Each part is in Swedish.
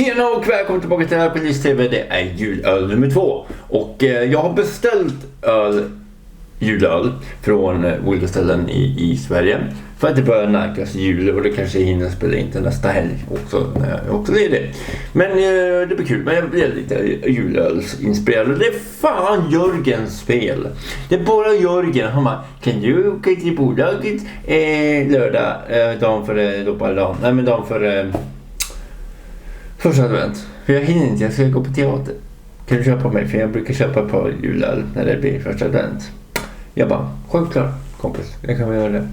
Tjena och välkommen tillbaka till Alkoholist TV. Det är julöl nummer 2. Och jag har beställt julöl från olika ställen i Sverige. För att det börjar närkas jul och det kanske hinner spela in till nästa helg också. Också det är det. Men det blir kul. Men jag blir lite julölsinspirerad. Det är fan Jörgens spel. Det är bara Jörgen. Han bara, kan du åka till bolaget lördag? Dagen för dopparedagen. Nej men dagen för... första advent. För jag hinner inte, jag ska gå på teater. Kan du köpa mig? För jag brukar köpa ett par julöl när det blir första advent. Jag bara, självklart kompis. Jag kan väl göra det.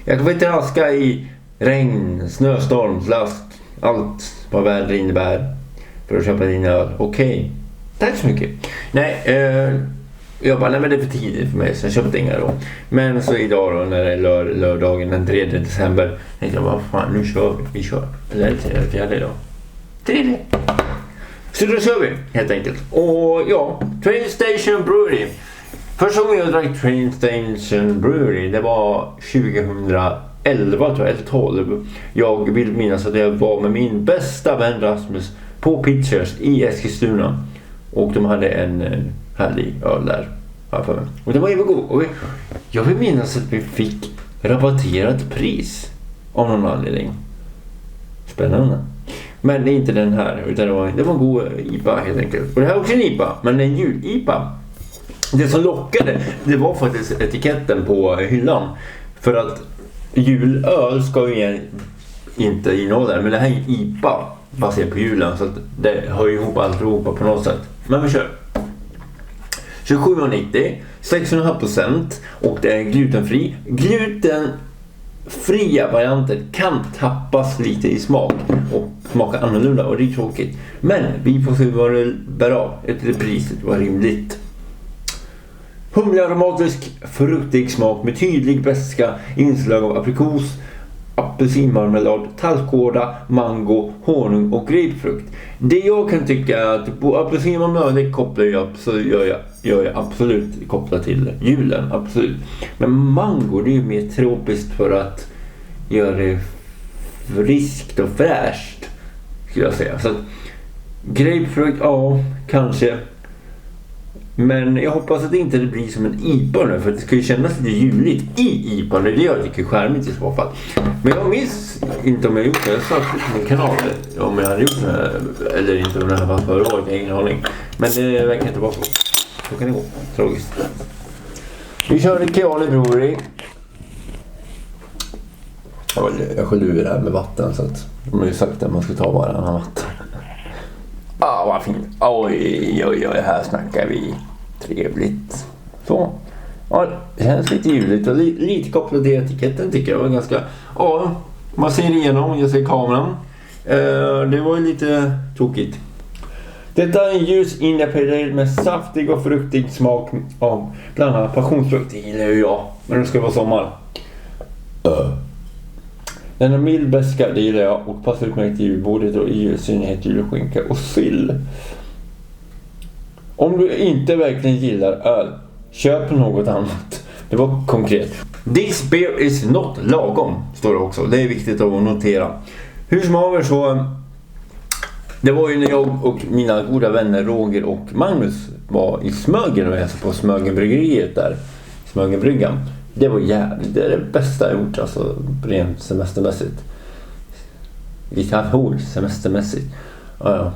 Jag kommer inte raska i regn, snöstorm, last. Allt vad väder innebär. För att köpa din öl. Okej. Tack så mycket. Nej, jag bara, nej men det är för tidigt för mig. Så jag köpte inga då. Men så idag då, när det är lördagen den 3 december. Tänkte jag bara, fan nu kör vi. Vi kör. Eller är det 4 idag? 3. Så då kör vi helt enkelt. Och ja, Train Station Brewery. Första gången jag drack Train Station Brewery, det var 2011 tror jag, eller 12. Jag vill minnas att jag var med min bästa vän Rasmus på Pitchers i Eskilstuna. Och de hade en härlig öl där. Och det var ju god. Och jag vill minnas att vi fick rabatterat pris av någon anledning. Spännande. Men det är inte den här, utan det var en god IPA helt enkelt. Och det här är också en IPA, men en jul-IPA. Det som lockade, det var faktiskt etiketten på hyllan. För att julöl ska ju inte innehålla, men det här är en IPA baserat på julen. Så att det hör ihop alltihopa på något sätt. Men vi kör. 27,90, 6,5% och det är glutenfri. Glutenfria varianter kan tappas lite i smak och smaka annorlunda och det är tråkigt. Men vi får se vad det bär av. Ett priset var rimligt. Humlearomatisk fruktig smak med tydlig beska, inslag av aprikos, apelsinmarmelad, tallkåda, mango, honung och grapefrukt. Det jag kan tycka är att på apelsinmarmelad kopplar jag så gör jag absolut kopplat till julen, absolut. Men mango, det är ju mer tropiskt för att göra det friskt och fräscht, skulle jag säga. Så att grapefrukt, ja, kanske. Men jag hoppas att det inte blir som en IPA nu, för det ska ju kännas lite juligt i IPA. Det är det jag tycker är skärmigt i så fall. Men jag minns inte om jag gjort det. Jag sa på min kanal om jag hade gjort det här, eller inte om det här var förra året, jag har ingen aning. Men det verkar inte vara så. Så kan det gå. Tragiskt. Vi körde Keale Brewery. Jag skyller ur det här med vatten, så att de har ju sagt att man ska ta varannan vatten. Vad fint. Oj, här snackar vi trevligt. Så. Ja, det känns lite juligt och lite kopplat till etiketten tycker jag var ganska... Ja, man ser igenom, jag ser kameran. Det var ju lite tokigt. Detta är en ljus injapedel med saftig och fruktig smak av bland annat passionsfrukt. Det gillar ju jag, men det ska vara sommar. Den är mild beska, det gillar jag, och passar utmärkt i julbordet och i synnerhet julskinka och sill. Om du inte verkligen gillar öl, köp något annat. Det var konkret. This beer is not lagom, står det också. Det är viktigt att notera. Hur som haver så... Det var ju när jag och mina goda vänner Roger och Magnus var i Smögen och hälsade på Smögenbryggeriet där. Smögenbryggan. Det var jävligt, det är det bästa jag gjort, alltså rent semestermässigt. Lite halvhård semestermässigt. Ja.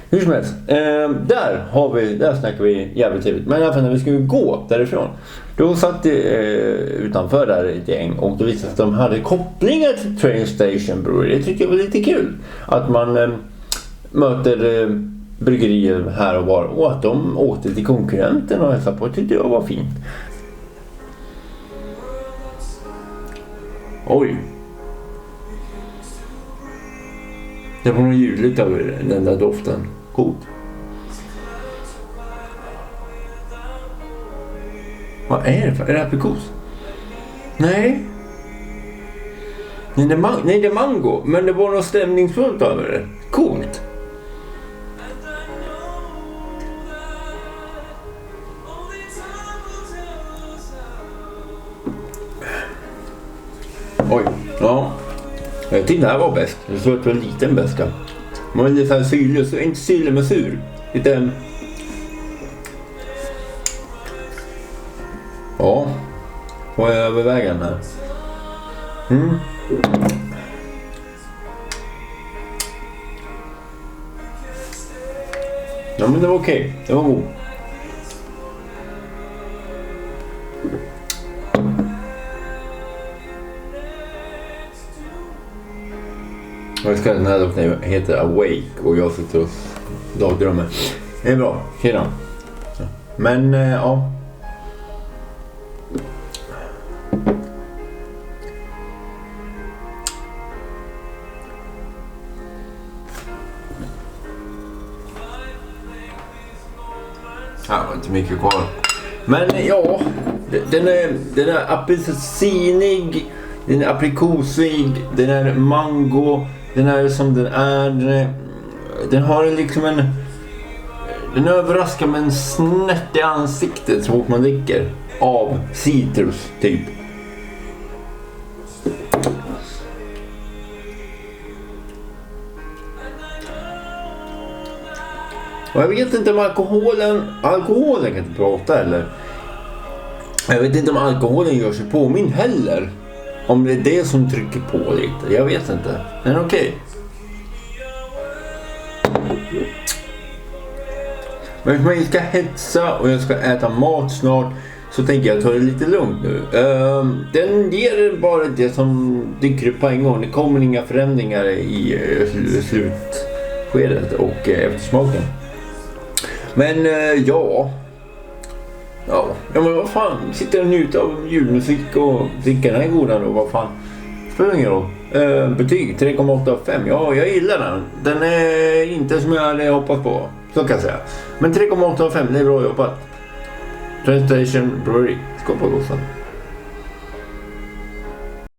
Hur som helst, där snackar vi jävligt trevligt. Men i alla fall när vi skulle gå därifrån, då satt utanför där ett gäng och då visade att de hade kopplingar till Train Station Brewery. Det tyckte jag var lite kul. Att man möter bryggerier här och var och att de åkte till konkurrenten och hälsade på, tyckte jag var fint. Oj. Det var nog ljudligt över den där doften. Coolt. Vad är det för? Är det aprikos? Nej. Nej, det är mango. Men det var något stämningsfullt över det. Coolt. Oj, ja. Jag tyckte det här var bäst. Det såg ut som en liten bäska. Man är lite så här syrlig, så inte syrlig men sur. Lite... Ja. Vad är övervägande här? Ja, men det var okej. Det var god. Jag ska den här doktorn heter Awake och jag sitter och dagdrömmer. Det är bra. Okej då. Men ja. Ja, var inte mycket kvar. Men ja, den är apelsinig, den är aprikosig, den är mango, den är som den är. Den har liksom den överraskar med en snett i ansiktet så fort man dricker av citrus typ. Och jag vet inte om alkoholen kan inte prata eller. Jag vet inte om alkoholen gör sig påminn heller. Om det är det som trycker på lite. Jag vet inte. Men okej. Men eftersom jag ska hetsa och jag ska äta mat snart så tänker jag ta det lite lugnt nu. Den ger bara det som dyker upp på en gång. Det kommer inga förändringar i slutskedet och eftersmaken. Men ja, men vad fan, sitter och njuter av julmusik och dricka den här goda då, vad fan, spelar ingen roll. Betyg 3,8 av 5, ja jag gillar den. Den är inte som jag hade hoppats på, så kan jag säga. Men 3,8 av 5, det är bra jobbat. Translation Brewery, skål på gossan.